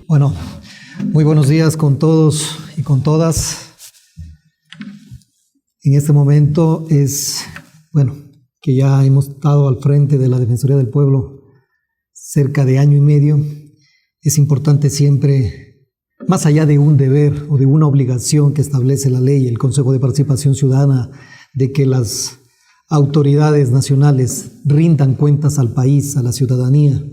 Bueno, muy buenos días con todos y con todas. En este momento que ya hemos estado al frente de la Defensoría del Pueblo cerca de año y medio, es importante siempre, más allá de un deber o de una obligación que establece la ley, el Consejo de Participación Ciudadana, de que las autoridades nacionales rindan cuentas al país, a la ciudadanía,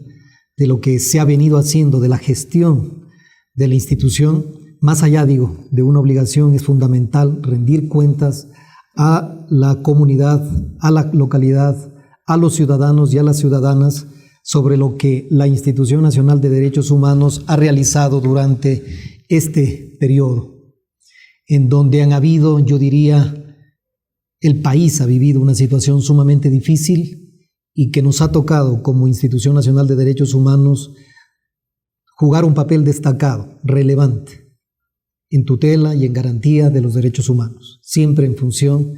de lo que se ha venido haciendo, de la gestión de la institución, más allá, de una obligación, es fundamental rendir cuentas a la comunidad, a la localidad, a los ciudadanos y a las ciudadanas sobre lo que la Institución Nacional de Derechos Humanos ha realizado durante este periodo, en donde han habido, yo diría, el país ha vivido una situación sumamente difícil y que nos ha tocado como Institución Nacional de Derechos Humanos jugar un papel destacado, relevante, en tutela y en garantía de los derechos humanos, siempre en función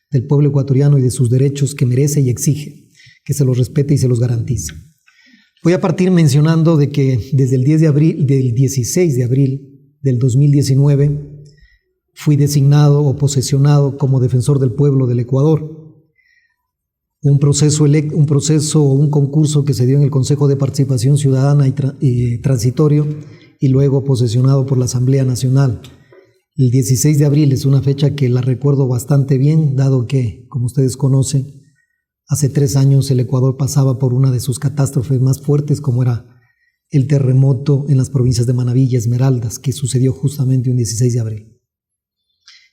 del pueblo ecuatoriano y de sus derechos que merece y exige que se los respete y se los garantice. Voy a partir mencionando de que desde el 16 de abril del 2019 fui designado o posesionado como defensor del pueblo del Ecuador. Un proceso o un concurso que se dio en el Consejo de Participación Ciudadana y transitorio y luego posesionado por la Asamblea Nacional. El 16 de abril es una fecha que la recuerdo bastante bien, dado que, como ustedes conocen, hace 3 años el Ecuador pasaba por una de sus catástrofes más fuertes, como era el terremoto en las provincias de Manabí y Esmeraldas, que sucedió justamente un 16 de abril.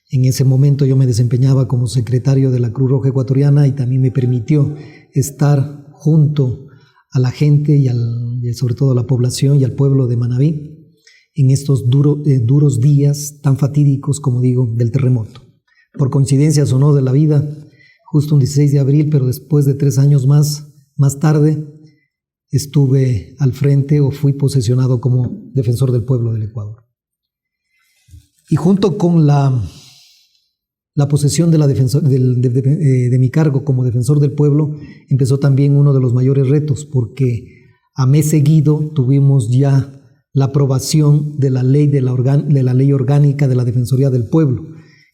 En ese momento yo me desempeñaba como secretario de la Cruz Roja Ecuatoriana y también me permitió estar junto a la gente y sobre todo a la población y al pueblo de Manabí en estos duros días tan fatídicos, como digo, del terremoto. Por coincidencias o no de la vida, justo un 16 de abril, pero después de 3 años más tarde, estuve al frente o fui posesionado como defensor del pueblo del Ecuador. Y junto con la posesión de mi cargo como defensor del pueblo, empezó también uno de los mayores retos, porque a mes seguido tuvimos ya la aprobación de la ley orgánica de la Defensoría del Pueblo,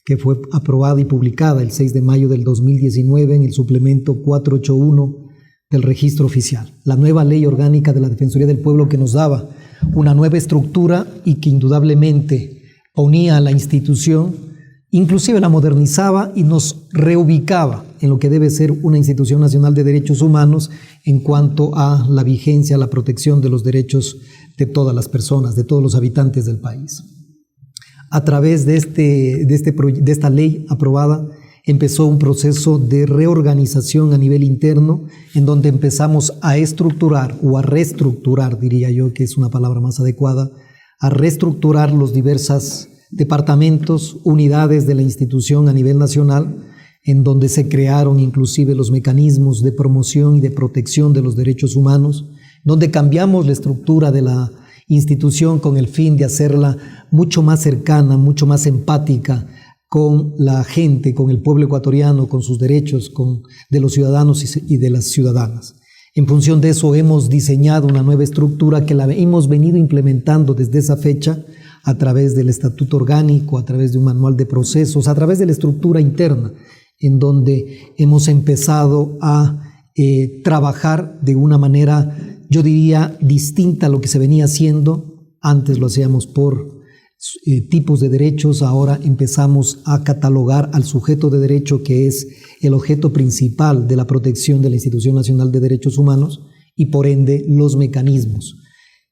que fue aprobada y publicada el 6 de mayo del 2019 en el suplemento 481 del registro oficial. La nueva ley orgánica de la Defensoría del Pueblo, que nos daba una nueva estructura y que indudablemente ponía a la institución, inclusive la modernizaba y nos reubicaba en lo que debe ser una institución nacional de derechos humanos en cuanto a la vigencia, la protección de los derechos de todas las personas, de todos los habitantes del país. A través de esta ley aprobada, empezó un proceso de reorganización a nivel interno, en donde empezamos a estructurar o a reestructurar, diría yo que es una palabra más adecuada, a reestructurar los diversos departamentos, unidades de la institución a nivel nacional, en donde se crearon inclusive los mecanismos de promoción y de protección de los derechos humanos, donde cambiamos la estructura de la institución con el fin de hacerla mucho más cercana, mucho más empática con la gente, con el pueblo ecuatoriano, con sus derechos, de los ciudadanos y de las ciudadanas. En función de eso hemos diseñado una nueva estructura que la hemos venido implementando desde esa fecha a través del estatuto orgánico, a través de un manual de procesos, a través de la estructura interna, en donde hemos empezado a trabajar de una manera, yo diría, distinta a lo que se venía haciendo. Antes lo hacíamos por tipos de derechos, ahora empezamos a catalogar al sujeto de derecho, que es el objeto principal de la protección de la Institución Nacional de Derechos Humanos, y por ende los mecanismos,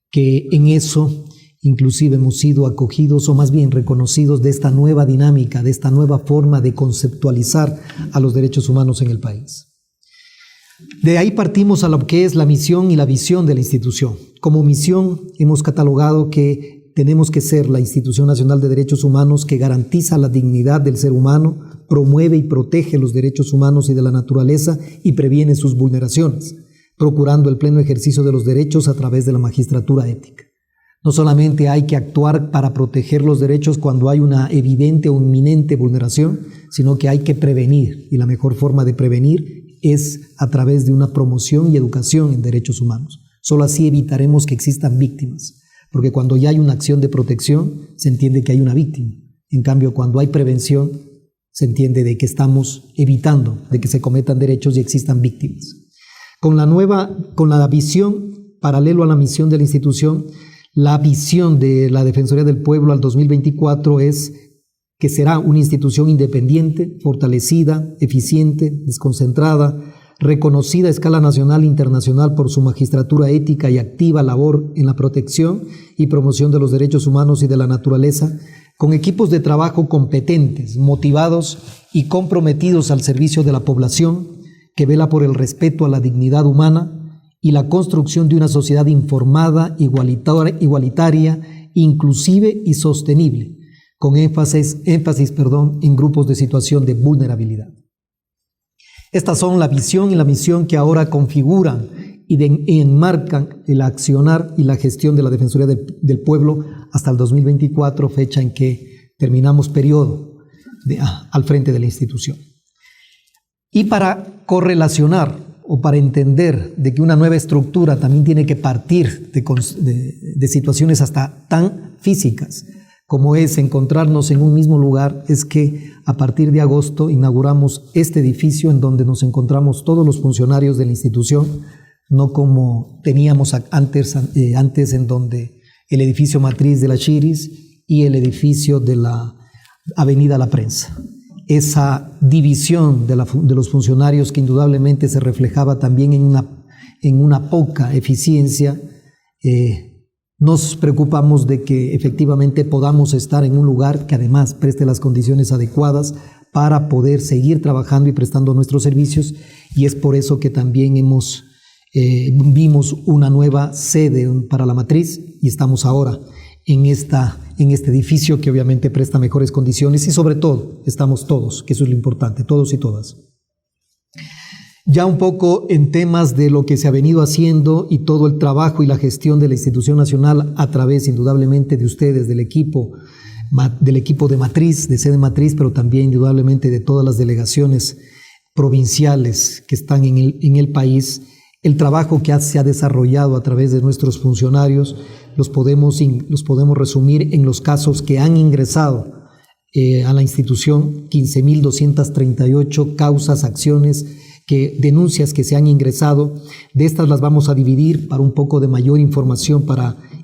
que en eso inclusive hemos sido acogidos o más bien reconocidos de esta nueva dinámica, de esta nueva forma de conceptualizar a los derechos humanos en el país. De ahí partimos a lo que es la misión y la visión de la institución. Como misión hemos catalogado que tenemos que ser la Institución Nacional de Derechos Humanos que garantiza la dignidad del ser humano, promueve y protege los derechos humanos y de la naturaleza y previene sus vulneraciones, procurando el pleno ejercicio de los derechos a través de la magistratura ética. No solamente hay que actuar para proteger los derechos cuando hay una evidente o inminente vulneración, sino que hay que prevenir, y la mejor forma de prevenir es a través de una promoción y educación en derechos humanos. Solo así evitaremos que existan víctimas, porque cuando ya hay una acción de protección, se entiende que hay una víctima. En cambio, cuando hay prevención, se entiende de que estamos evitando de que se cometan derechos y existan víctimas. Con la visión, paralelo a la misión de la institución, la visión de la Defensoría del Pueblo al 2024 es que será una institución independiente, fortalecida, eficiente, desconcentrada, reconocida a escala nacional e internacional por su magistratura ética y activa labor en la protección y promoción de los derechos humanos y de la naturaleza, con equipos de trabajo competentes, motivados y comprometidos al servicio de la población, que vela por el respeto a la dignidad humana y la construcción de una sociedad informada, igualitaria, inclusive y sostenible, con énfasis en grupos de situación de vulnerabilidad. Estas son la visión y la misión que ahora configuran y enmarcan el accionar y la gestión de la Defensoría del Pueblo hasta el 2024, fecha en que terminamos periodo al frente de la institución. Y para correlacionar o para entender de que una nueva estructura también tiene que partir de situaciones hasta tan físicas como es encontrarnos en un mismo lugar, es que a partir de agosto inauguramos este edificio en donde nos encontramos todos los funcionarios de la institución, no como teníamos antes en donde el edificio matriz de la Chiris y el edificio de la Avenida La Prensa. Esa división de los funcionarios que indudablemente se reflejaba también en una poca eficiencia, nos preocupamos de que efectivamente podamos estar en un lugar que además preste las condiciones adecuadas para poder seguir trabajando y prestando nuestros servicios, y es por eso que también vimos una nueva sede para la matriz y estamos ahora en este edificio que obviamente presta mejores condiciones y sobre todo estamos todos, que eso es lo importante, todos y todas. Ya un poco en temas de lo que se ha venido haciendo y todo el trabajo y la gestión de la institución nacional a través indudablemente de ustedes, del equipo de matriz, de sede matriz, pero también indudablemente de todas las delegaciones provinciales que están en el país. El trabajo que se ha desarrollado a través de nuestros funcionarios los podemos resumir en los casos que han ingresado a la institución, 15.238 causas, acciones, denuncias que se han ingresado. De estas las vamos a dividir para un poco de mayor información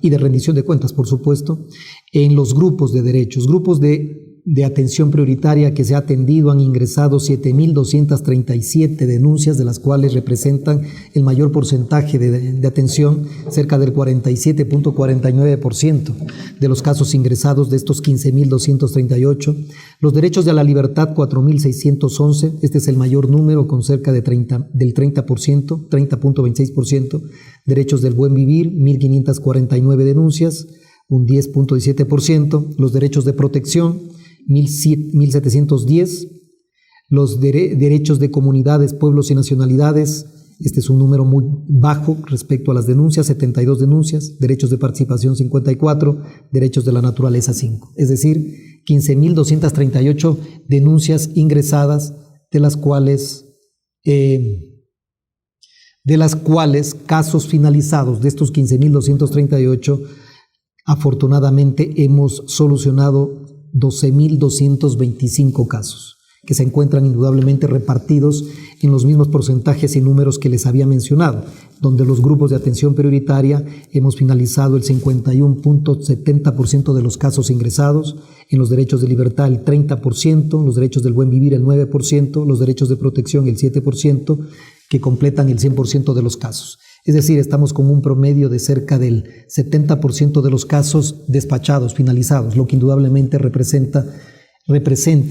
y de rendición de cuentas, por supuesto, en los grupos de derechos. Grupos de atención prioritaria que se ha atendido han ingresado 7.237 denuncias, de las cuales representan el mayor porcentaje de atención, cerca del 47.49% de los casos ingresados de estos 15.238. Los derechos de la libertad, 4.611, este es el mayor número con cerca del 30%, 30.26%. Derechos del buen vivir, 1.549 denuncias, un 10.17%. Los derechos de protección, 1.710, los derechos de comunidades, pueblos y nacionalidades, este es un número muy bajo respecto a las denuncias, 72 denuncias, derechos de participación 54, derechos de la naturaleza 5, es decir, 15.238 denuncias ingresadas, de las cuales casos finalizados de estos 15.238, afortunadamente hemos solucionado 12.225 casos, que se encuentran indudablemente repartidos en los mismos porcentajes y números que les había mencionado, donde los grupos de atención prioritaria hemos finalizado el 51.70% de los casos ingresados, en los derechos de libertad el 30%, los derechos del buen vivir el 9%, los derechos de protección el 7%, que completan el 100% de los casos. Es decir, estamos con un promedio de cerca del 70% de los casos despachados, finalizados, lo que indudablemente representa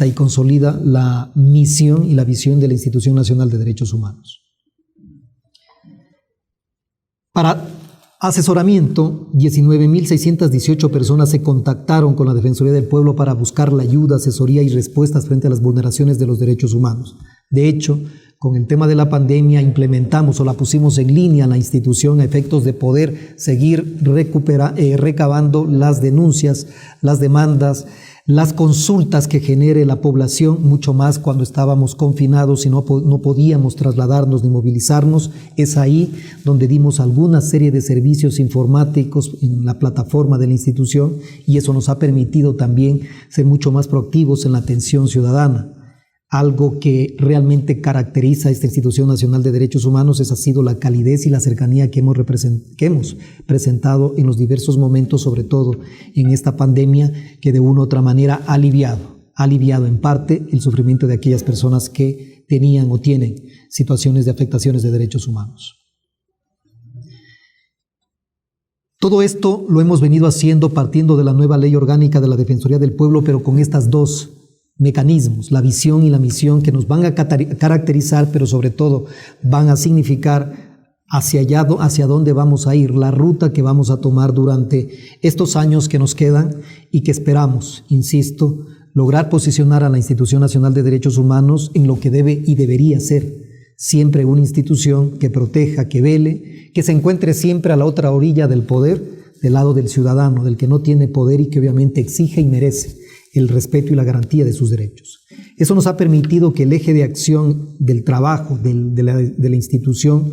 y consolida la misión y la visión de la Institución Nacional de Derechos Humanos. Para asesoramiento, 19.618 personas se contactaron con la Defensoría del Pueblo para buscar la ayuda, asesoría y respuestas frente a las vulneraciones de los derechos humanos. De hecho, con el tema de la pandemia implementamos o la pusimos en línea la institución a efectos de poder seguir recabando las denuncias, las demandas, las consultas que genere la población, mucho más cuando estábamos confinados y no podíamos trasladarnos ni movilizarnos. Es ahí donde dimos alguna serie de servicios informáticos en la plataforma de la institución, y eso nos ha permitido también ser mucho más proactivos en la atención ciudadana. Algo que realmente caracteriza a esta Institución Nacional de Derechos Humanos ha sido la calidez y la cercanía que hemos presentado en los diversos momentos, sobre todo en esta pandemia, que de una u otra manera ha aliviado en parte el sufrimiento de aquellas personas que tenían o tienen situaciones de afectaciones de derechos humanos. Todo esto lo hemos venido haciendo partiendo de la nueva Ley Orgánica de la Defensoría del Pueblo, pero con estas dos mecanismos, la visión y la misión, que nos van a caracterizar, pero sobre todo van a significar hacia dónde vamos a ir, la ruta que vamos a tomar durante estos años que nos quedan y que esperamos, insisto, lograr posicionar a la Institución Nacional de Derechos Humanos en lo que debe y debería ser siempre una institución que proteja, que vele, que se encuentre siempre a la otra orilla del poder, del lado del ciudadano, del que no tiene poder y que obviamente exige y merece el respeto y la garantía de sus derechos. Eso nos ha permitido que el eje de acción del trabajo de la institución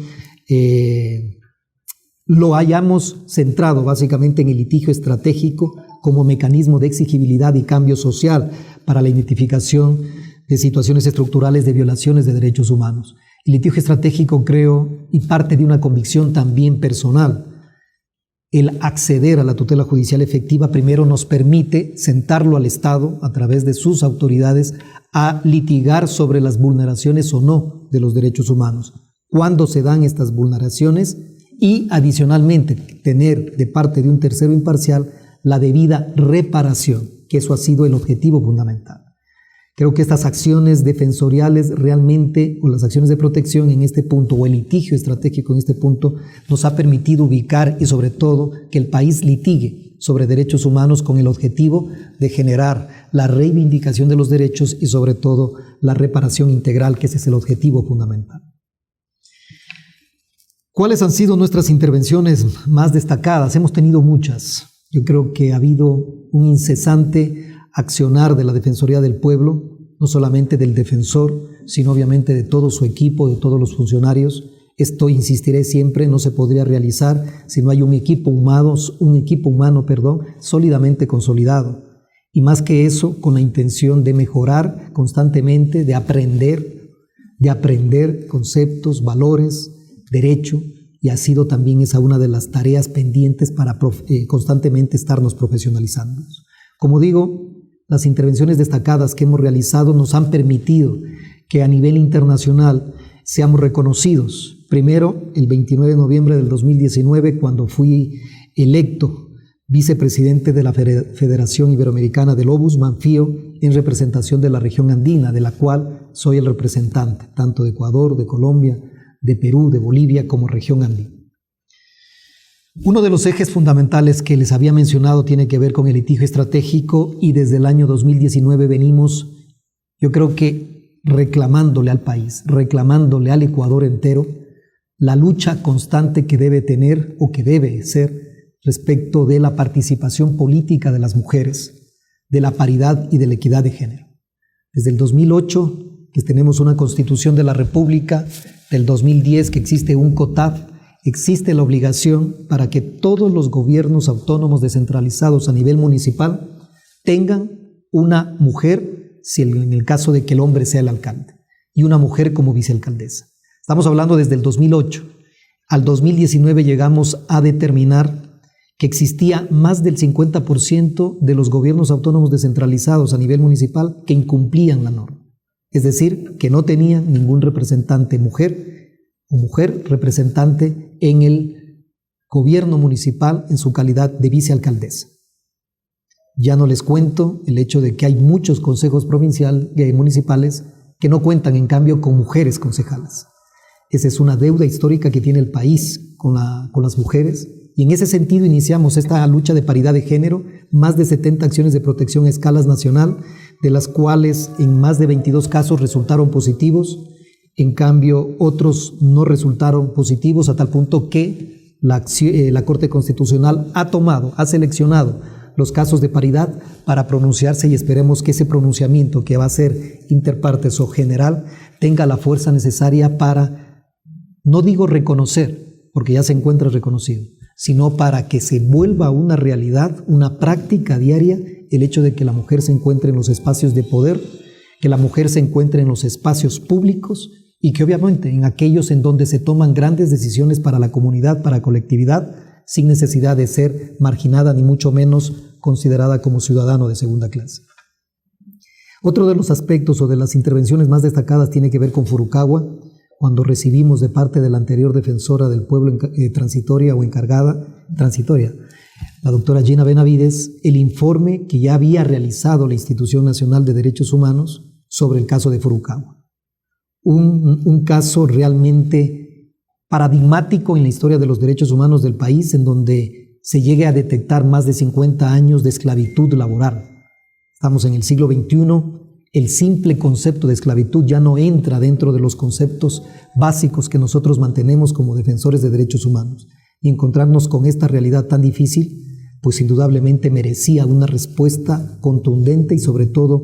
lo hayamos centrado básicamente en el litigio estratégico como mecanismo de exigibilidad y cambio social para la identificación de situaciones estructurales de violaciones de derechos humanos. El litigio estratégico, creo, y parte de una convicción también personal, el acceder a la tutela judicial efectiva primero nos permite sentarlo al Estado a través de sus autoridades a litigar sobre las vulneraciones o no de los derechos humanos, cuándo se dan estas vulneraciones, y adicionalmente tener de parte de un tercero imparcial la debida reparación, que eso ha sido el objetivo fundamental. Creo que estas acciones defensoriales realmente, o las acciones de protección en este punto, o el litigio estratégico en este punto, nos ha permitido ubicar y sobre todo que el país litigue sobre derechos humanos con el objetivo de generar la reivindicación de los derechos y sobre todo la reparación integral, que ese es el objetivo fundamental. ¿Cuáles han sido nuestras intervenciones más destacadas? Hemos tenido muchas. Yo creo que ha habido un incesante accionar de la Defensoría del Pueblo, no solamente del defensor, sino obviamente de todo su equipo, de todos los funcionarios. Esto, insistiré siempre, no se podría realizar si no hay un equipo humano, sólidamente consolidado. Y más que eso, con la intención de mejorar constantemente, de aprender conceptos, valores, derecho, y ha sido también esa una de las tareas pendientes para constantemente estarnos profesionalizando. Como digo, las intervenciones destacadas que hemos realizado nos han permitido que a nivel internacional seamos reconocidos. Primero, el 29 de noviembre del 2019, cuando fui electo vicepresidente de la Federación Iberoamericana del Ombudsman, FIO, en representación de la región andina, de la cual soy el representante, tanto de Ecuador, de Colombia, de Perú, de Bolivia, como región andina. Uno de los ejes fundamentales que les había mencionado tiene que ver con el litigio estratégico, y desde el año 2019 venimos, yo creo que reclamándole al país, reclamándole al Ecuador entero, la lucha constante que debe tener o que debe ser respecto de la participación política de las mujeres, de la paridad y de la equidad de género. Desde el 2008, que tenemos una Constitución de la República, del 2010, que existe un COTAD, existe la obligación para que todos los gobiernos autónomos descentralizados a nivel municipal tengan una mujer, si en el caso de que el hombre sea el alcalde, y una mujer como vicealcaldesa. Estamos hablando desde el 2008. Al 2019 llegamos a determinar que existía más del 50% de los gobiernos autónomos descentralizados a nivel municipal que incumplían la norma. Es decir, que no tenían ningún representante mujer o mujer representante en el gobierno municipal en su calidad de vicealcaldesa. Ya no les cuento el hecho de que hay muchos consejos municipales que no cuentan, en cambio, con mujeres concejales. Esa es una deuda histórica que tiene el país con las mujeres, y en ese sentido iniciamos esta lucha de paridad de género, más de 70 acciones de protección a escala nacional, de las cuales en más de 22 casos resultaron positivos, En cambio, otros no resultaron positivos a tal punto que la Corte Constitucional ha seleccionado los casos de paridad para pronunciarse, y esperemos que ese pronunciamiento, que va a ser interpartes o general, tenga la fuerza necesaria para, no digo reconocer, porque ya se encuentra reconocido, sino para que se vuelva una realidad, una práctica diaria, el hecho de que la mujer se encuentre en los espacios de poder, que la mujer se encuentre en los espacios públicos, y que obviamente en aquellos en donde se toman grandes decisiones para la comunidad, para la colectividad, sin necesidad de ser marginada ni mucho menos considerada como ciudadano de segunda clase. Otro de los aspectos o de las intervenciones más destacadas tiene que ver con Furukawa, cuando recibimos de parte de la anterior defensora del pueblo transitoria, la doctora Gina Benavides, el informe que ya había realizado la Institución Nacional de Derechos Humanos sobre el caso de Furukawa. Un caso realmente paradigmático en la historia de los derechos humanos del país, en donde se llegue a detectar más de 50 años de esclavitud laboral. Estamos en el siglo XXI, el simple concepto de esclavitud ya no entra dentro de los conceptos básicos que nosotros mantenemos como defensores de derechos humanos. Y encontrarnos con esta realidad tan difícil, pues indudablemente merecía una respuesta contundente y sobre todo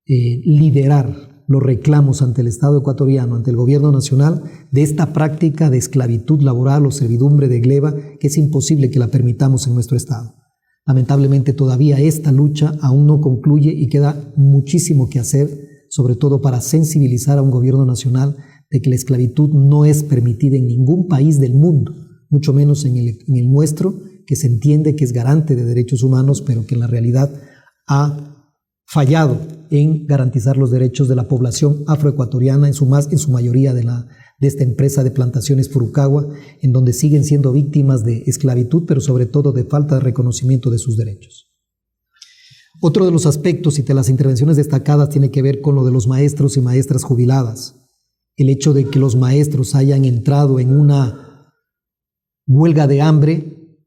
liderar los reclamos ante el Estado ecuatoriano, ante el gobierno nacional, de esta práctica de esclavitud laboral o servidumbre de gleba, que es imposible que la permitamos en nuestro Estado. Lamentablemente todavía esta lucha aún no concluye y queda muchísimo que hacer, sobre todo para sensibilizar a un gobierno nacional de que la esclavitud no es permitida en ningún país del mundo, mucho menos en el nuestro, que se entiende que es garante de derechos humanos, pero que en la realidad ha fallado en garantizar los derechos de la población afroecuatoriana, en su mayoría de esta empresa de plantaciones Furukawa, en donde siguen siendo víctimas de esclavitud, pero sobre todo de falta de reconocimiento de sus derechos. Otro de los aspectos y de las intervenciones destacadas tiene que ver con lo de los maestros y maestras jubiladas. El hecho de que los maestros hayan entrado en una huelga de hambre,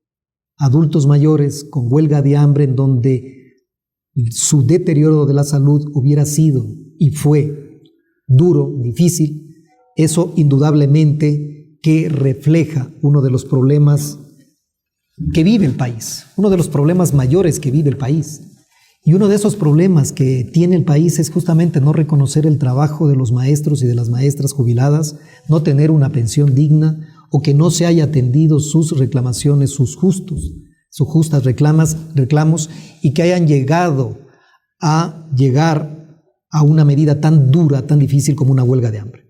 adultos mayores con huelga de hambre, en donde su deterioro de la salud hubiera sido y fue duro, difícil, eso indudablemente que refleja uno de los problemas que vive el país, uno de los problemas mayores que vive el país. Y uno de esos problemas que tiene el país es justamente no reconocer el trabajo de los maestros y de las maestras jubiladas, no tener una pensión digna, o que no se haya atendido sus reclamaciones, sus justas reclamos, y que hayan llegado a una medida tan dura, tan difícil como una huelga de hambre.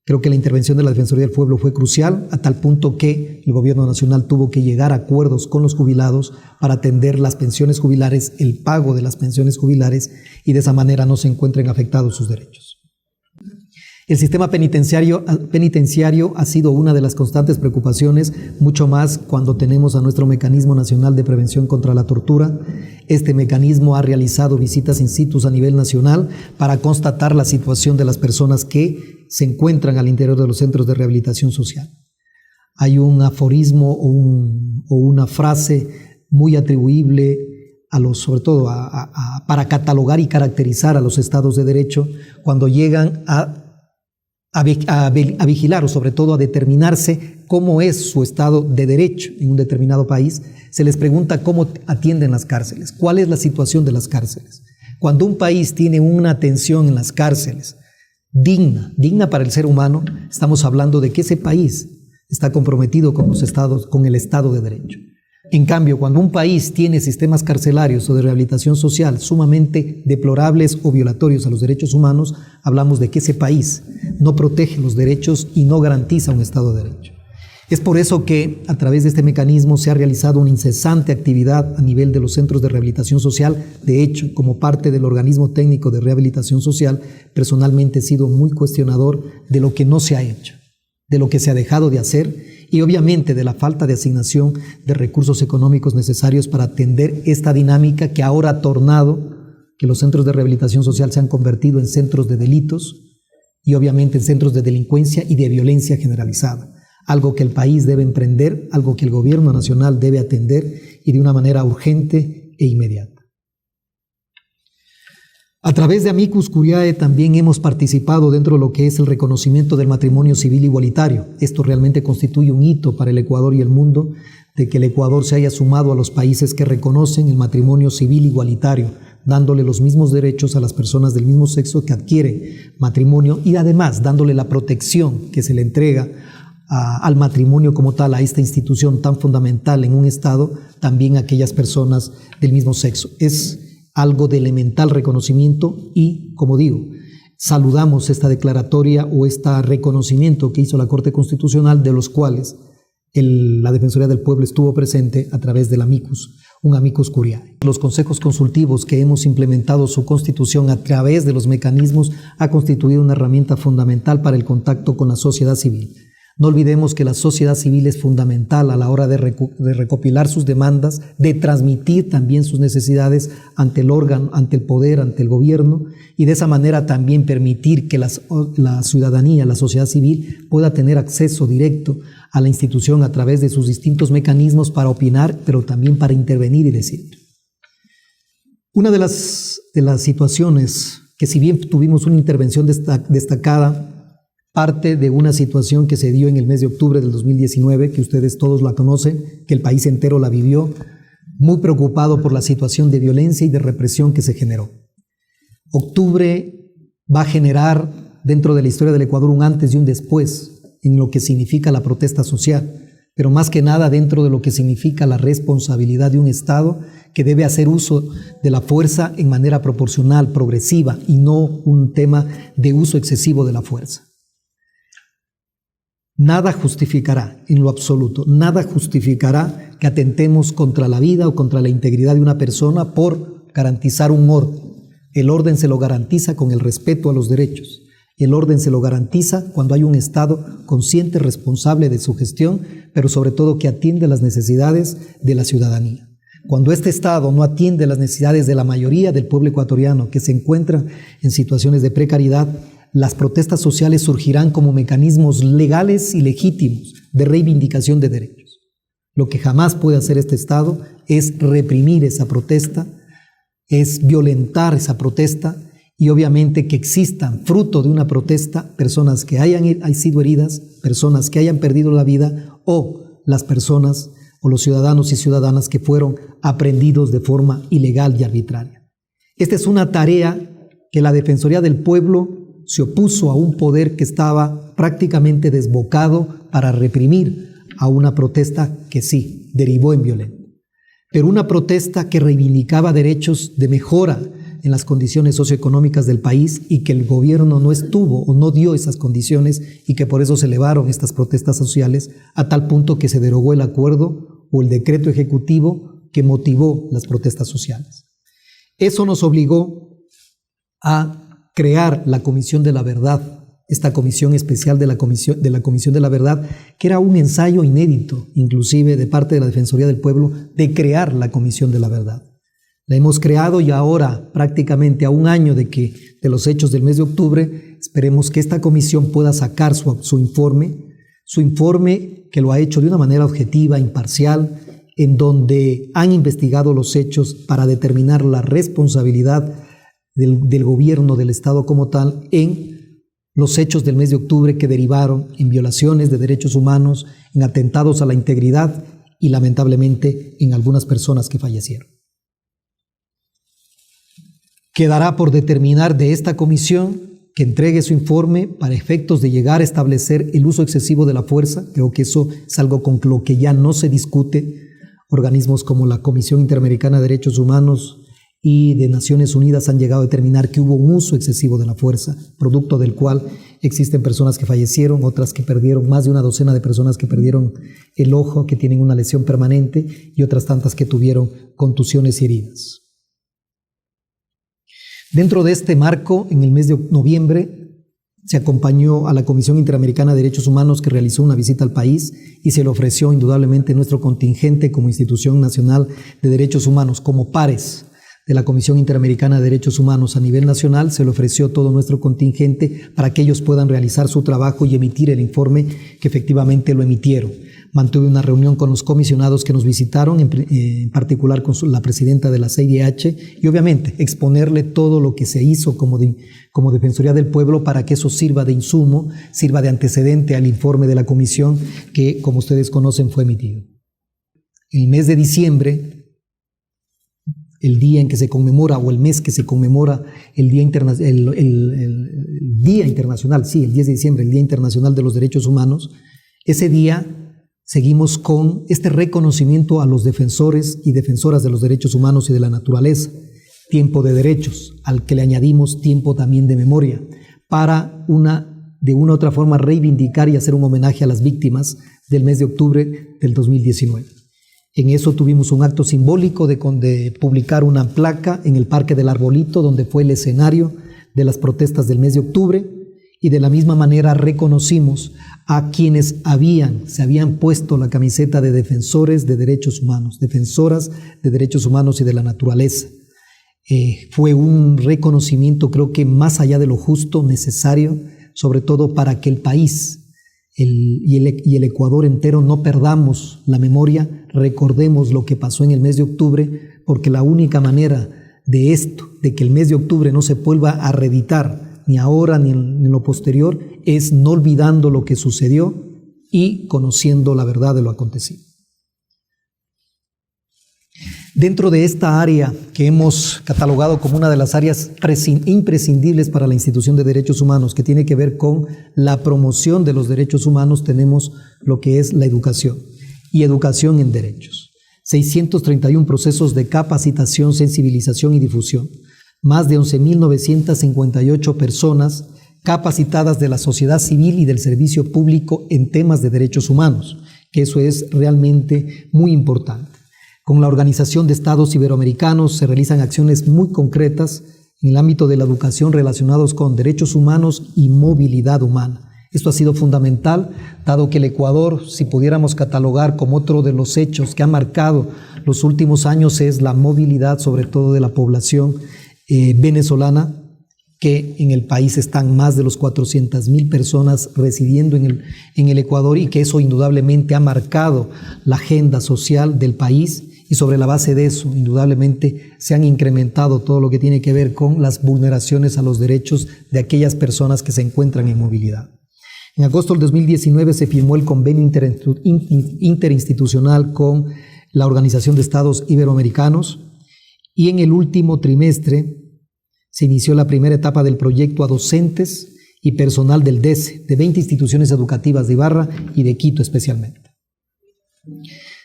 Creo que la intervención de la Defensoría del Pueblo fue crucial, a tal punto que el gobierno nacional tuvo que llegar a acuerdos con los jubilados para atender las pensiones jubilares, el pago de las pensiones jubilares, y de esa manera no se encuentren afectados sus derechos. El sistema penitenciario ha sido una de las constantes preocupaciones, mucho más cuando tenemos a nuestro Mecanismo Nacional de Prevención contra la Tortura. Este mecanismo ha realizado visitas in situ a nivel nacional para constatar la situación de las personas que se encuentran al interior de los centros de rehabilitación social. Hay un aforismo o una frase muy atribuible sobre todo para catalogar y caracterizar a los estados de derecho cuando llegan a vigilar o sobre todo a determinarse cómo es su estado de derecho en un determinado país. Se les pregunta cómo atienden las cárceles, cuál es la situación de las cárceles. Cuando un país tiene una atención en las cárceles digna para el ser humano, estamos hablando de que ese país está comprometido con el Estado de Derecho. En cambio, cuando un país tiene sistemas carcelarios o de rehabilitación social sumamente deplorables o violatorios a los derechos humanos, hablamos de que ese país no protege los derechos y no garantiza un Estado de Derecho. Es por eso que a través de este mecanismo se ha realizado una incesante actividad a nivel de los centros de rehabilitación social. De hecho, como parte del organismo técnico de rehabilitación social, personalmente he sido muy cuestionador de lo que no se ha hecho, de lo que se ha dejado de hacer, y obviamente de la falta de asignación de recursos económicos necesarios para atender esta dinámica que ahora ha tornado que los centros de rehabilitación social se han convertido en centros de delitos y obviamente en centros de delincuencia y de violencia generalizada. Algo que el país debe emprender, algo que el gobierno nacional debe atender y de una manera urgente e inmediata. A través de Amicus Curiae también hemos participado dentro de lo que es el reconocimiento del matrimonio civil igualitario. Esto realmente constituye un hito para el Ecuador y el mundo, de que el Ecuador se haya sumado a los países que reconocen el matrimonio civil igualitario, dándole los mismos derechos a las personas del mismo sexo que adquieren matrimonio y además dándole la protección que se le entrega al matrimonio como tal, a esta institución tan fundamental en un Estado, también a aquellas personas del mismo sexo. Es algo de elemental reconocimiento y, como digo, saludamos esta declaratoria o este reconocimiento que hizo la Corte Constitucional, de los cuales la Defensoría del Pueblo estuvo presente a través del Amicus, un Amicus Curiae. Los consejos consultivos que hemos implementado su constitución a través de los mecanismos ha constituido una herramienta fundamental para el contacto con la sociedad civil. No olvidemos que la sociedad civil es fundamental a la hora de recopilar sus demandas, de transmitir también sus necesidades ante el órgano, ante el poder, ante el gobierno, y de esa manera también permitir que la ciudadanía, la sociedad civil, pueda tener acceso directo a la institución a través de sus distintos mecanismos para opinar, pero también para intervenir y decir. Una de las situaciones que, si bien tuvimos una intervención destacada, parte de una situación que se dio en el mes de octubre del 2019, que ustedes todos la conocen, que el país entero la vivió, muy preocupado por la situación de violencia y de represión que se generó. Octubre va a generar dentro de la historia del Ecuador un antes y un después en lo que significa la protesta social, pero más que nada dentro de lo que significa la responsabilidad de un Estado que debe hacer uso de la fuerza en manera proporcional, progresiva, y no un tema de uso excesivo de la fuerza. Nada justificará, en lo absoluto, nada justificará que atentemos contra la vida o contra la integridad de una persona por garantizar un orden. El orden se lo garantiza con el respeto a los derechos. El orden se lo garantiza cuando hay un Estado consciente, responsable de su gestión, pero sobre todo que atiende las necesidades de la ciudadanía. Cuando este Estado no atiende las necesidades de la mayoría del pueblo ecuatoriano que se encuentra en situaciones de precariedad, las protestas sociales surgirán como mecanismos legales y legítimos de reivindicación de derechos. Lo que jamás puede hacer este Estado es reprimir esa protesta, es violentar esa protesta y obviamente que existan, fruto de una protesta, personas que hayan sido heridas, personas que hayan perdido la vida o las personas o los ciudadanos y ciudadanas que fueron aprehendidos de forma ilegal y arbitraria. Esta es una tarea que la Defensoría del Pueblo se opuso a un poder que estaba prácticamente desbocado para reprimir a una protesta que sí, derivó en violencia, pero una protesta que reivindicaba derechos de mejora en las condiciones socioeconómicas del país y que el gobierno no estuvo o no dio esas condiciones y que por eso se elevaron estas protestas sociales a tal punto que se derogó el acuerdo o el decreto ejecutivo que motivó las protestas sociales. Eso nos obligó a crear la Comisión de la Verdad, esta comisión especial de la Comisión de la Verdad, que era un ensayo inédito, inclusive de parte de la Defensoría del Pueblo, de crear la Comisión de la Verdad. La hemos creado y ahora, prácticamente a un año de los hechos del mes de octubre, esperemos que esta comisión pueda sacar su informe que lo ha hecho de una manera objetiva, imparcial, en donde han investigado los hechos para determinar la responsabilidad del gobierno del Estado como tal en los hechos del mes de octubre que derivaron en violaciones de derechos humanos, en atentados a la integridad y lamentablemente en algunas personas que fallecieron. Quedará por determinar de esta comisión que entregue su informe para efectos de llegar a establecer el uso excesivo de la fuerza. Creo que eso es algo con lo que ya no se discute. Organismos como la Comisión Interamericana de Derechos Humanos y de Naciones Unidas han llegado a determinar que hubo un uso excesivo de la fuerza, producto del cual existen personas que fallecieron, otras que perdieron, más de una docena de personas que perdieron el ojo, que tienen una lesión permanente, y otras tantas que tuvieron contusiones y heridas. Dentro de este marco, en el mes de noviembre, se acompañó a la Comisión Interamericana de Derechos Humanos, que realizó una visita al país y se le ofreció indudablemente nuestro contingente como institución nacional de derechos humanos, como pares de la Comisión Interamericana de Derechos Humanos a nivel nacional, se le ofreció todo nuestro contingente para que ellos puedan realizar su trabajo y emitir el informe, que efectivamente lo emitieron. Mantuve una reunión con los comisionados que nos visitaron, en particular con la presidenta de la CIDH, y obviamente exponerle todo lo que se hizo como Defensoría del Pueblo para que eso sirva de insumo, sirva de antecedente al informe de la comisión que, como ustedes conocen, fue emitido. El mes de diciembre, el día en que se conmemora, o el mes que se conmemora el Día Internacional, sí, el 10 de diciembre, el Día Internacional de los Derechos Humanos, ese día seguimos con este reconocimiento a los defensores y defensoras de los derechos humanos y de la naturaleza, tiempo de derechos, al que le añadimos tiempo también de memoria, para de una u otra forma reivindicar y hacer un homenaje a las víctimas del mes de octubre del 2019. En eso tuvimos un acto simbólico de publicar una placa en el Parque del Arbolito, donde fue el escenario de las protestas del mes de octubre, y de la misma manera reconocimos a quienes se habían puesto la camiseta de defensores de derechos humanos, defensoras de derechos humanos y de la naturaleza. Fue un reconocimiento, creo que más allá de lo justo, necesario, sobre todo para que el país y el Ecuador entero no perdamos la memoria, recordemos lo que pasó en el mes de octubre, porque la única manera de esto, de que el mes de octubre no se vuelva a reeditar, ni ahora ni en lo posterior, es no olvidando lo que sucedió y conociendo la verdad de lo acontecido. Dentro de esta área que hemos catalogado como una de las áreas imprescindibles para la institución de derechos humanos, que tiene que ver con la promoción de los derechos humanos, tenemos lo que es la educación y educación en derechos. 631 procesos de capacitación, sensibilización y difusión. Más de 11.958 personas capacitadas de la sociedad civil y del servicio público en temas de derechos humanos, que eso es realmente muy importante. Con la Organización de Estados Iberoamericanos se realizan acciones muy concretas en el ámbito de la educación relacionados con derechos humanos y movilidad humana. Esto ha sido fundamental, dado que el Ecuador, si pudiéramos catalogar como otro de los hechos que ha marcado los últimos años, es la movilidad, sobre todo de la población venezolana, que en el país están más de los 400.000 personas residiendo en el Ecuador, y que eso indudablemente ha marcado la agenda social del país. Y sobre la base de eso, indudablemente, se han incrementado todo lo que tiene que ver con las vulneraciones a los derechos de aquellas personas que se encuentran en movilidad. En agosto del 2019 se firmó el convenio interinstitucional con la Organización de Estados Iberoamericanos, y en el último trimestre se inició la primera etapa del proyecto a docentes y personal del DECE, de 20 instituciones educativas de Ibarra y de Quito especialmente.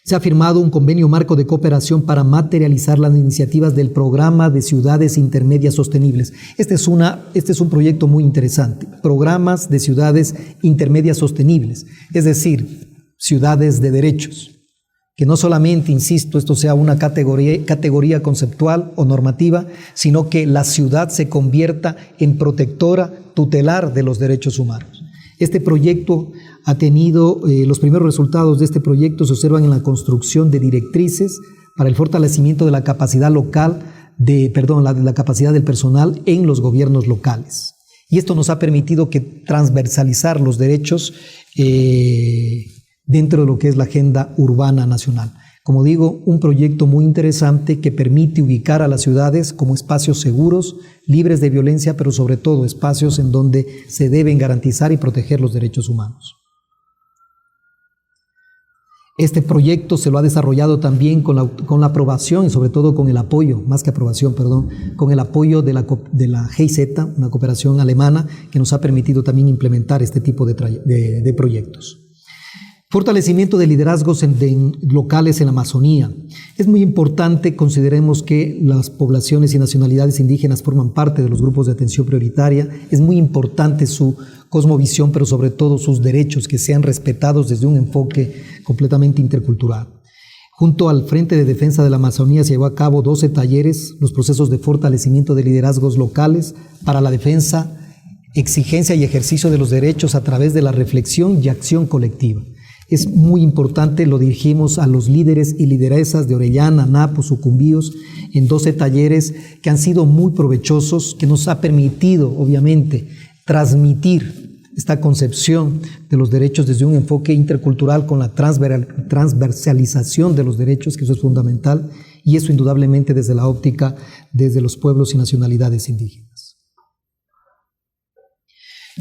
Se ha firmado un convenio marco de cooperación para materializar las iniciativas del Programa de Ciudades Intermedias Sostenibles. Este es un proyecto muy interesante. Programas de Ciudades Intermedias Sostenibles, es decir, ciudades de derechos. Que no solamente, insisto, esto sea una categoría conceptual o normativa, sino que la ciudad se convierta en protectora, tutelar de los derechos humanos. Este proyecto ha tenido, los primeros resultados de este proyecto se observan en la construcción de directrices para el fortalecimiento de la capacidad la capacidad del personal en los gobiernos locales. Y esto nos ha permitido transversalizar los derechos dentro de lo que es la agenda urbana nacional. Como digo, un proyecto muy interesante que permite ubicar a las ciudades como espacios seguros, libres de violencia, pero sobre todo espacios en donde se deben garantizar y proteger los derechos humanos. Este proyecto se lo ha desarrollado también con la aprobación y sobre todo con el apoyo, más que aprobación, con el apoyo de la GIZ, una cooperación alemana que nos ha permitido también implementar este tipo de proyectos. Fortalecimiento de liderazgos locales en la Amazonía. Es muy importante, consideremos que las poblaciones y nacionalidades indígenas forman parte de los grupos de atención prioritaria. Es muy importante su cosmovisión, pero sobre todo sus derechos que sean respetados desde un enfoque completamente intercultural. Junto al Frente de Defensa de la Amazonía se llevó a cabo 12 talleres, los procesos de fortalecimiento de liderazgos locales para la defensa, exigencia y ejercicio de los derechos a través de la reflexión y acción colectiva. es muy importante, lo dirigimos a los líderes y lideresas de Orellana, Napo, Sucumbíos, en 12 talleres que han sido muy provechosos, que nos ha permitido, obviamente, transmitir esta concepción de los derechos desde un enfoque intercultural con la transversalización de los derechos, que eso es fundamental, y eso indudablemente desde la óptica desde los pueblos y nacionalidades indígenas.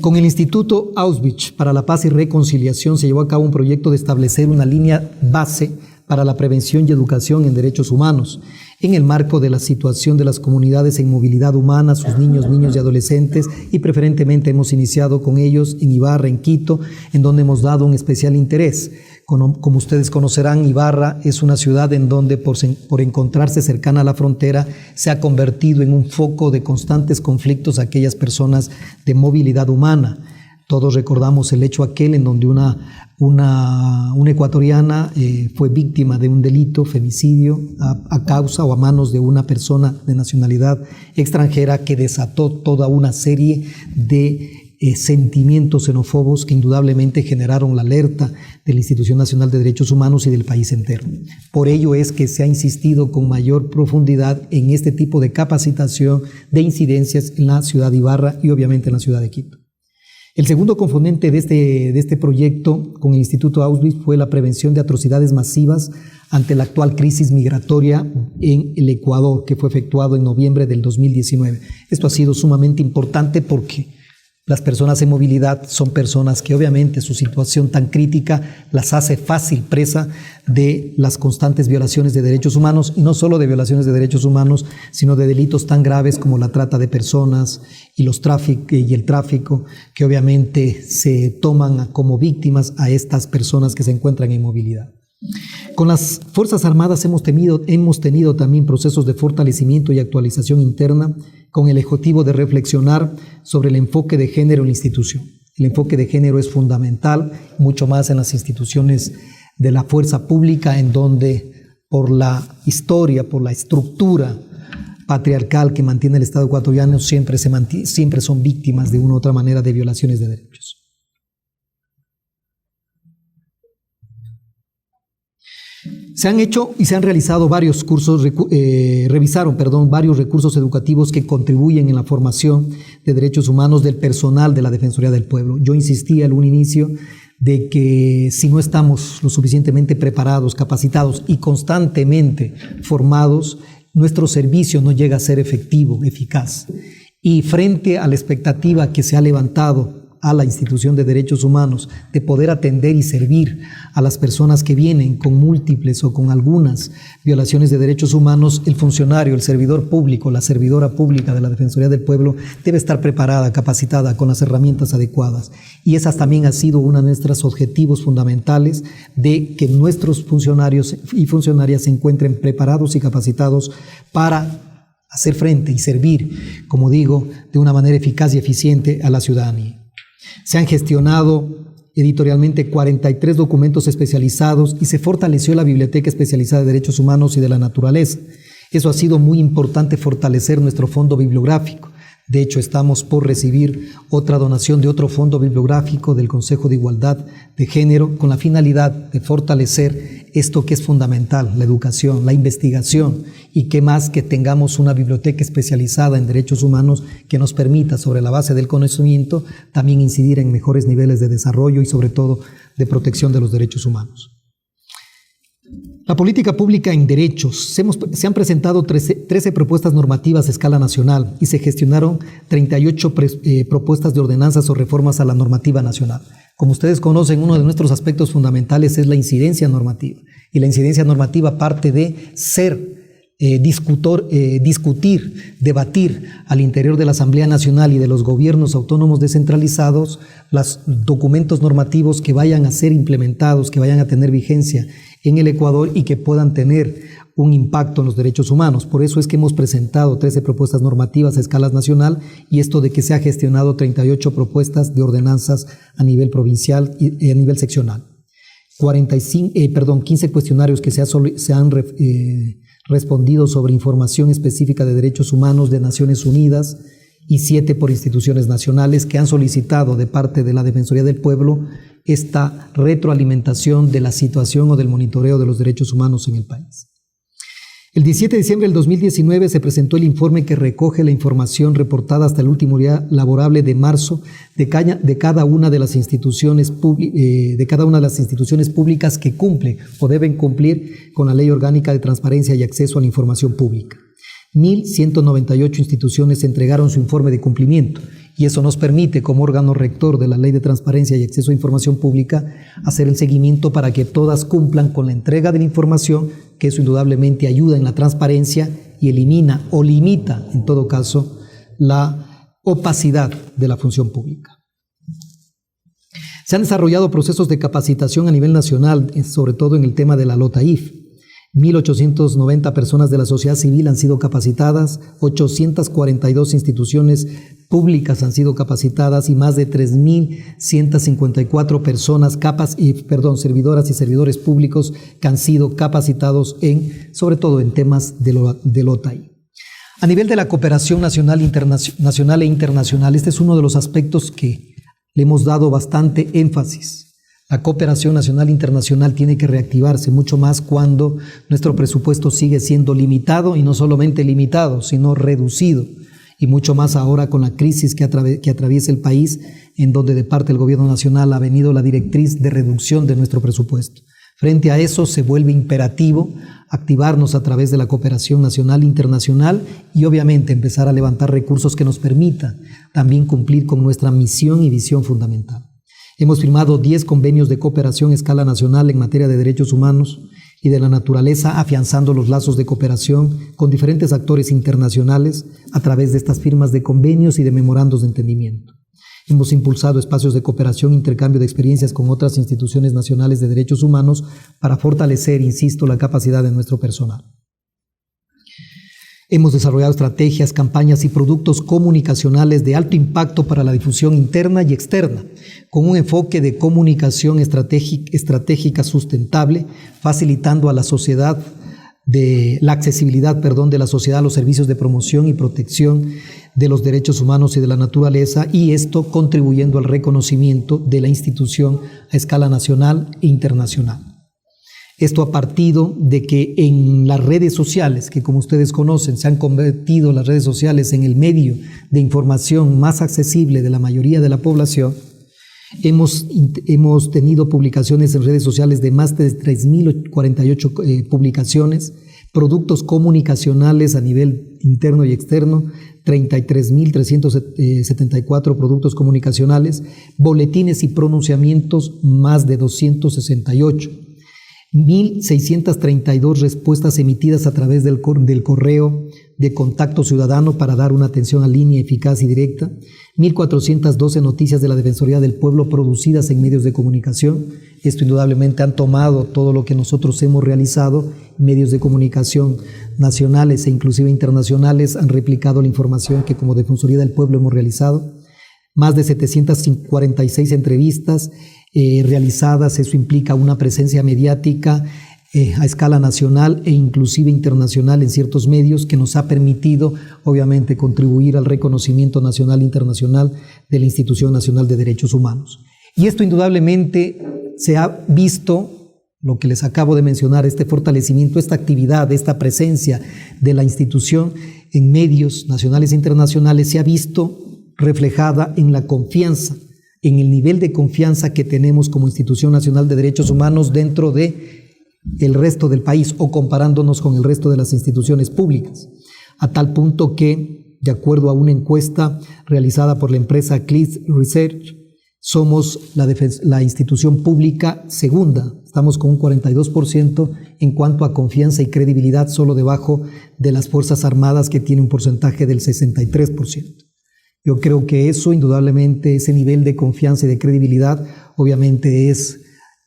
Con el Instituto Auschwitz para la Paz y Reconciliación se llevó a cabo un proyecto de establecer una línea base para la prevención y educación en derechos humanos, en el marco de la situación de las comunidades en movilidad humana, sus niños y adolescentes, y preferentemente hemos iniciado con ellos en Ibarra, en Quito, en donde hemos dado un especial interés. Como ustedes conocerán, Ibarra es una ciudad en donde por encontrarse cercana a la frontera se ha convertido en un foco de constantes conflictos a aquellas personas de movilidad humana. Todos recordamos el hecho aquel en donde una ecuatoriana fue víctima de un delito, femicidio, a causa o a manos de una persona de nacionalidad extranjera, que desató toda una serie de sentimientos xenófobos que indudablemente generaron la alerta de la Institución Nacional de Derechos Humanos y del país entero. Por ello es que se ha insistido con mayor profundidad en este tipo de capacitación de incidencias en la ciudad de Ibarra y obviamente en la ciudad de Quito. El segundo componente de este proyecto con el Instituto Auschwitz fue la prevención de atrocidades masivas ante la actual crisis migratoria en el Ecuador, que fue efectuado en noviembre del 2019. Esto ha sido sumamente importante porque las personas en movilidad son personas que obviamente su situación tan crítica las hace fácil presa de las constantes violaciones de derechos humanos, y no solo de violaciones de derechos humanos, sino de delitos tan graves como la trata de personas y el tráfico, que obviamente se toman como víctimas a estas personas que se encuentran en movilidad. Con las Fuerzas Armadas hemos tenido también procesos de fortalecimiento y actualización interna con el objetivo de reflexionar sobre el enfoque de género en la institución. El enfoque de género es fundamental, mucho más en las instituciones de la fuerza pública, en donde por la historia, por la estructura patriarcal que mantiene el Estado ecuatoriano, siempre son víctimas de una u otra manera de violaciones de derechos. Se han hecho y se han realizado varios cursos, varios recursos educativos que contribuyen en la formación de derechos humanos del personal de la Defensoría del Pueblo. Yo insistía en un inicio de que si no estamos lo suficientemente preparados, capacitados y constantemente formados, nuestro servicio no llega a ser efectivo, eficaz. Y frente a la expectativa que se ha levantado a la institución de derechos humanos de poder atender y servir a las personas que vienen con múltiples o con algunas violaciones de derechos humanos, el funcionario, el servidor público, la servidora pública de la Defensoría del Pueblo debe estar preparada, capacitada, con las herramientas adecuadas. Y esas también ha sido uno de nuestros objetivos fundamentales, de que nuestros funcionarios y funcionarias se encuentren preparados y capacitados para hacer frente y servir, como digo, de una manera eficaz y eficiente a la ciudadanía. Se han gestionado editorialmente 43 documentos especializados y se fortaleció la Biblioteca Especializada de Derechos Humanos y de la Naturaleza. Eso ha sido muy importante, fortalecer nuestro fondo bibliográfico. De hecho, estamos por recibir otra donación de otro fondo bibliográfico del Consejo de Igualdad de Género, con la finalidad de fortalecer esto que es fundamental, la educación, la investigación, y que más que tengamos una biblioteca especializada en derechos humanos que nos permita, sobre la base del conocimiento, también incidir en mejores niveles de desarrollo y sobre todo de protección de los derechos humanos. La política pública en derechos. Se han presentado 13 propuestas normativas a escala nacional y se gestionaron 38 propuestas de ordenanzas o reformas a la normativa nacional. Como ustedes conocen, uno de nuestros aspectos fundamentales es la incidencia normativa. Y la incidencia normativa parte de discutir, debatir al interior de la Asamblea Nacional y de los gobiernos autónomos descentralizados los documentos normativos que vayan a ser implementados, que vayan a tener vigencia en el Ecuador y que puedan tener un impacto en los derechos humanos. Por eso es que hemos presentado 13 propuestas normativas a escala nacional, y esto de que se ha gestionado 38 propuestas de ordenanzas a nivel provincial y a nivel seccional. 15 cuestionarios que se han respondido sobre información específica de derechos humanos de Naciones Unidas, y 7 por instituciones nacionales que han solicitado de parte de la Defensoría del Pueblo esta retroalimentación de la situación o del monitoreo de los derechos humanos en el país. El 17 de diciembre del 2019 se presentó el informe que recoge la información reportada hasta el último día laborable de marzo de cada una de las instituciones públicas que cumplen o deben cumplir con la Ley Orgánica de Transparencia y Acceso a la Información Pública. 1.198 instituciones entregaron su informe de cumplimiento y eso nos permite, como órgano rector de la Ley de Transparencia y Acceso a Información Pública, hacer el seguimiento para que todas cumplan con la entrega de la información, que eso indudablemente ayuda en la transparencia y elimina o limita, en todo caso, la opacidad de la función pública. Se han desarrollado procesos de capacitación a nivel nacional, sobre todo en el tema de la LOTAIF. 1.890 personas de la sociedad civil han sido capacitadas, 842 instituciones públicas han sido capacitadas y más de 3.154 personas, servidoras y servidores públicos que han sido capacitados sobre todo en temas de LOTAI. A nivel de la cooperación nacional e internacional, este es uno de los aspectos que le hemos dado bastante énfasis. La cooperación nacional e internacional tiene que reactivarse mucho más cuando nuestro presupuesto sigue siendo limitado, y no solamente limitado, sino reducido, y mucho más ahora con la crisis que atraviesa el país, en donde de parte del gobierno nacional ha venido la directriz de reducción de nuestro presupuesto. Frente a eso se vuelve imperativo activarnos a través de la cooperación nacional e internacional y obviamente empezar a levantar recursos que nos permitan también cumplir con nuestra misión y visión fundamental. Hemos firmado 10 convenios de cooperación a escala nacional en materia de derechos humanos y de la naturaleza, afianzando los lazos de cooperación con diferentes actores internacionales a través de estas firmas de convenios y de memorandos de entendimiento. Hemos impulsado espacios de cooperación e intercambio de experiencias con otras instituciones nacionales de derechos humanos para fortalecer, insisto, la capacidad de nuestro personal. Hemos desarrollado estrategias, campañas y productos comunicacionales de alto impacto para la difusión interna y externa, con un enfoque de comunicación estratégica sustentable, facilitando a la sociedad la accesibilidad de la sociedad a los servicios de promoción y protección de los derechos humanos y de la naturaleza, y esto contribuyendo al reconocimiento de la institución a escala nacional e internacional. Esto a partir de que en las redes sociales, que como ustedes conocen, se han convertido las redes sociales en el medio de información más accesible de la mayoría de la población, hemos tenido publicaciones en redes sociales de más de 3.048 publicaciones, productos comunicacionales a nivel interno y externo, 33.374 productos comunicacionales, boletines y pronunciamientos más de 268. 1.632 respuestas emitidas a través del correo de contacto ciudadano para dar una atención en línea eficaz y directa, 1.412 noticias de la Defensoría del Pueblo producidas en medios de comunicación. Esto indudablemente han tomado todo lo que nosotros hemos realizado, medios de comunicación nacionales e inclusive internacionales han replicado la información que como Defensoría del Pueblo hemos realizado. Más de 746 entrevistas realizadas, eso implica una presencia mediática a escala nacional e inclusive internacional en ciertos medios que nos ha permitido obviamente contribuir al reconocimiento nacional e internacional de la Institución Nacional de Derechos Humanos. Y esto indudablemente se ha visto, lo que les acabo de mencionar, este fortalecimiento, esta actividad, esta presencia de la institución en medios nacionales e internacionales se ha visto reflejada en la confianza, en el nivel de confianza que tenemos como Institución Nacional de Derechos Humanos dentro de el resto del país o comparándonos con el resto de las instituciones públicas, a tal punto que, de acuerdo a una encuesta realizada por la empresa Cliff Research, somos la institución pública segunda, estamos con un 42% en cuanto a confianza y credibilidad, solo debajo de las Fuerzas Armadas que tiene un porcentaje del 63%. Yo creo que eso, indudablemente, ese nivel de confianza y de credibilidad, obviamente es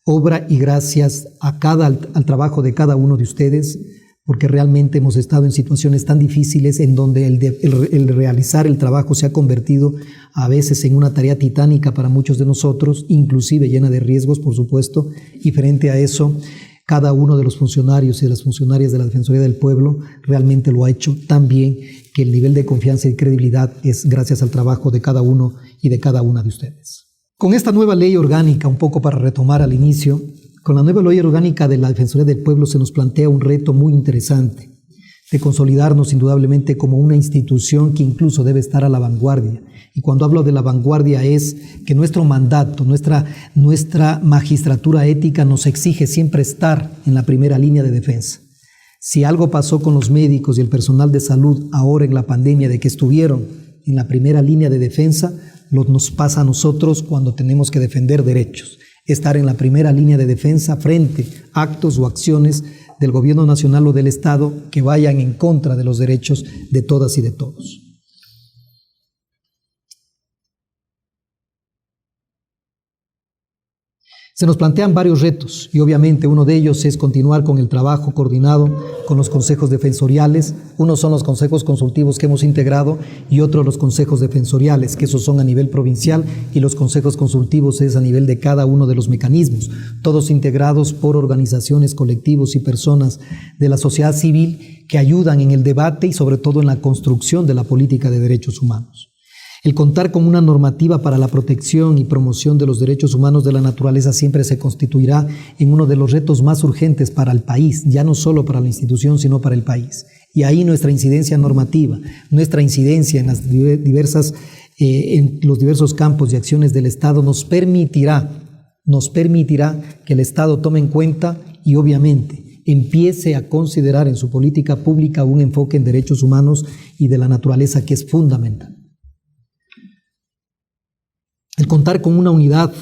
obra y gracias al trabajo de cada uno de ustedes, porque realmente hemos estado en situaciones tan difíciles en donde el realizar el trabajo se ha convertido a veces en una tarea titánica para muchos de nosotros, inclusive llena de riesgos, por supuesto, y frente a eso, cada uno de los funcionarios y de las funcionarias de la Defensoría del Pueblo realmente lo ha hecho tan bien que el nivel de confianza y credibilidad es gracias al trabajo de cada uno y de cada una de ustedes. Con esta nueva ley orgánica, un poco para retomar al inicio, con la nueva ley orgánica de la Defensoría del Pueblo se nos plantea un reto muy interesante de consolidarnos indudablemente como una institución que incluso debe estar a la vanguardia. Y cuando hablo de la vanguardia es que nuestro mandato, nuestra magistratura ética nos exige siempre estar en la primera línea de defensa. Si algo pasó con los médicos y el personal de salud ahora en la pandemia de que estuvieron en la primera línea de defensa, nos pasa a nosotros cuando tenemos que defender derechos. Estar en la primera línea de defensa frente a actos o acciones del gobierno nacional o del Estado que vayan en contra de los derechos de todas y de todos. Se nos plantean varios retos y obviamente uno de ellos es continuar con el trabajo coordinado con los consejos defensoriales. Unos son los consejos consultivos que hemos integrado y otros los consejos defensoriales, que esos son a nivel provincial, y los consejos consultivos es a nivel de cada uno de los mecanismos, todos integrados por organizaciones, colectivos y personas de la sociedad civil que ayudan en el debate y sobre todo en la construcción de la política de derechos humanos. El contar con una normativa para la protección y promoción de los derechos humanos de la naturaleza siempre se constituirá en uno de los retos más urgentes para el país, ya no solo para la institución, sino para el país. Y ahí nuestra incidencia normativa, nuestra incidencia en los diversos campos y acciones del Estado nos permitirá que el Estado tome en cuenta y obviamente empiece a considerar en su política pública un enfoque en derechos humanos y de la naturaleza que es fundamental. El contar con una unidad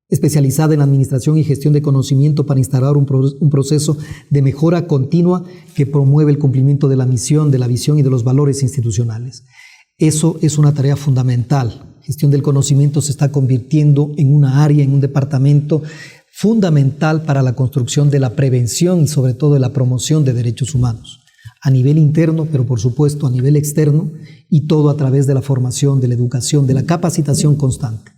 especializada en administración y gestión de conocimiento para instaurar un proceso de mejora continua que promueve el cumplimiento de la misión, de la visión y de los valores institucionales. Eso es una tarea fundamental. Gestión del conocimiento se está convirtiendo en una área, en un departamento fundamental para la construcción de la prevención y sobre todo de la promoción de derechos humanos. A nivel interno, pero por supuesto a nivel externo, y todo a través de la formación, de la educación, de la capacitación constante.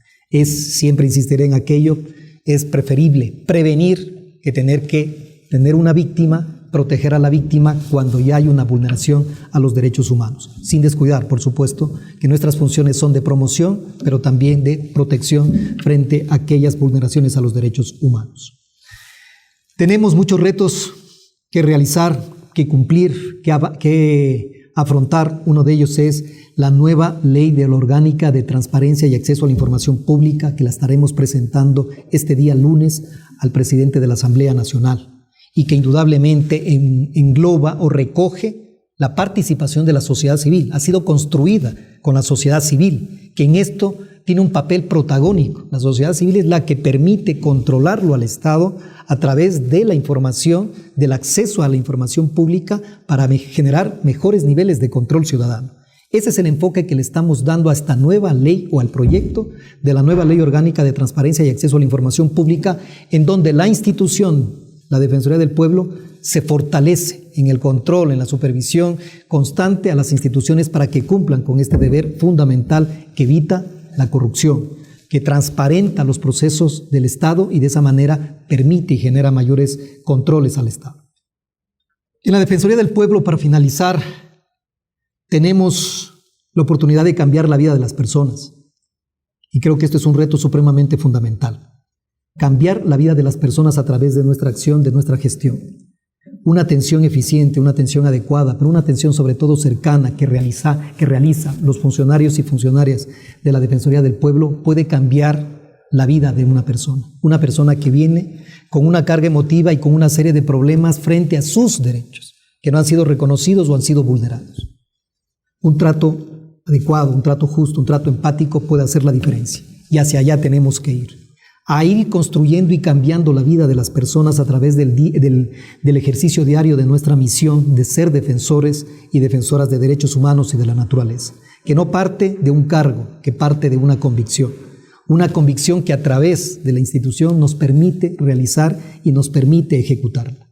Siempre insistiré en aquello, es preferible prevenir que tener una víctima, proteger a la víctima cuando ya hay una vulneración a los derechos humanos. Sin descuidar, por supuesto, que nuestras funciones son de promoción, pero también de protección frente a aquellas vulneraciones a los derechos humanos. Tenemos muchos retos que realizar, que cumplir, que afrontar. Uno de ellos es la nueva ley de la orgánica de transparencia y acceso a la información pública, que la estaremos presentando este día lunes al presidente de la Asamblea Nacional y que indudablemente engloba o recoge la participación de la sociedad civil. Ha sido construida con la sociedad civil, que en esto tiene un papel protagónico. La sociedad civil es la que permite controlarlo al Estado a través de la información, del acceso a la información pública para generar mejores niveles de control ciudadano. Ese es el enfoque que le estamos dando a esta nueva ley o al proyecto de la nueva ley orgánica de transparencia y acceso a la información pública, en donde la institución, la Defensoría del Pueblo, se fortalece en el control, en la supervisión constante a las instituciones para que cumplan con este deber fundamental que evita la corrupción, que transparenta los procesos del Estado y de esa manera permite y genera mayores controles al Estado. En la Defensoría del Pueblo, para finalizar, tenemos la oportunidad de cambiar la vida de las personas. Y creo que esto es un reto supremamente fundamental. Cambiar la vida de las personas a través de nuestra acción, de nuestra gestión. Una atención eficiente, una atención adecuada, pero una atención sobre todo cercana que realiza los funcionarios y funcionarias de la Defensoría del Pueblo puede cambiar la vida de una persona que viene con una carga emotiva y con una serie de problemas frente a sus derechos, que no han sido reconocidos o han sido vulnerados. Un trato adecuado, un trato justo, un trato empático puede hacer la diferencia y hacia allá tenemos que ir. A ir construyendo y cambiando la vida de las personas a través del ejercicio diario de nuestra misión de ser defensores y defensoras de derechos humanos y de la naturaleza, que no parte de un cargo, que parte de una convicción que a través de la institución nos permite realizar y nos permite ejecutarla.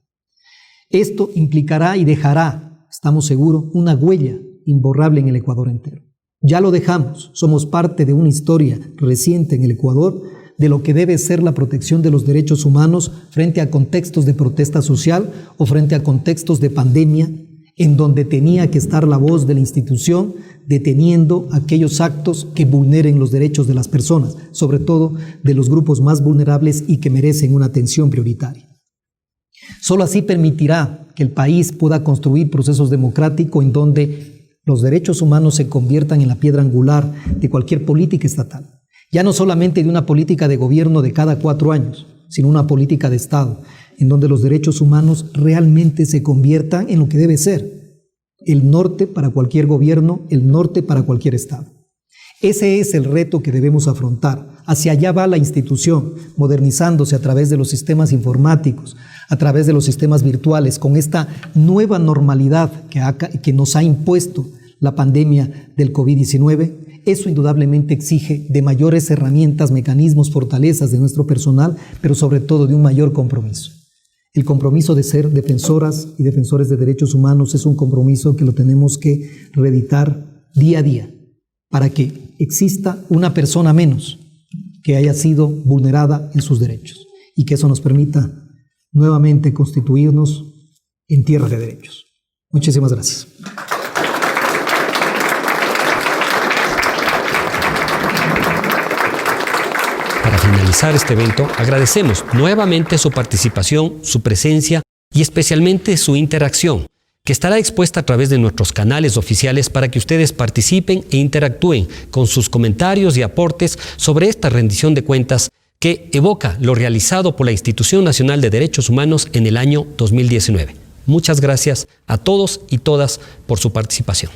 Esto implicará y dejará, estamos seguros, una huella imborrable en el Ecuador entero. Ya lo dejamos, somos parte de una historia reciente en el Ecuador de lo que debe ser la protección de los derechos humanos frente a contextos de protesta social o frente a contextos de pandemia, en donde tenía que estar la voz de la institución deteniendo aquellos actos que vulneren los derechos de las personas, sobre todo de los grupos más vulnerables y que merecen una atención prioritaria. Solo así permitirá que el país pueda construir procesos democráticos en donde los derechos humanos se conviertan en la piedra angular de cualquier política estatal. Ya no solamente de una política de gobierno de cada 4 años, sino una política de Estado, en donde los derechos humanos realmente se conviertan en lo que debe ser: el norte para cualquier gobierno, el norte para cualquier Estado. Ese es el reto que debemos afrontar. Hacia allá va la institución, modernizándose a través de los sistemas informáticos, a través de los sistemas virtuales, con esta nueva normalidad que nos ha impuesto la pandemia del COVID-19. Eso indudablemente exige de mayores herramientas, mecanismos, fortalezas de nuestro personal, pero sobre todo de un mayor compromiso. El compromiso de ser defensoras y defensores de derechos humanos es un compromiso que lo tenemos que reeditar día a día para que exista una persona menos que haya sido vulnerada en sus derechos y que eso nos permita nuevamente constituirnos en tierra de derechos. Muchísimas gracias. Para finalizar este evento, agradecemos nuevamente su participación, su presencia y especialmente su interacción, que estará expuesta a través de nuestros canales oficiales para que ustedes participen e interactúen con sus comentarios y aportes sobre esta rendición de cuentas que evoca lo realizado por la Institución Nacional de Derechos Humanos en el año 2019. Muchas gracias a todos y todas por su participación.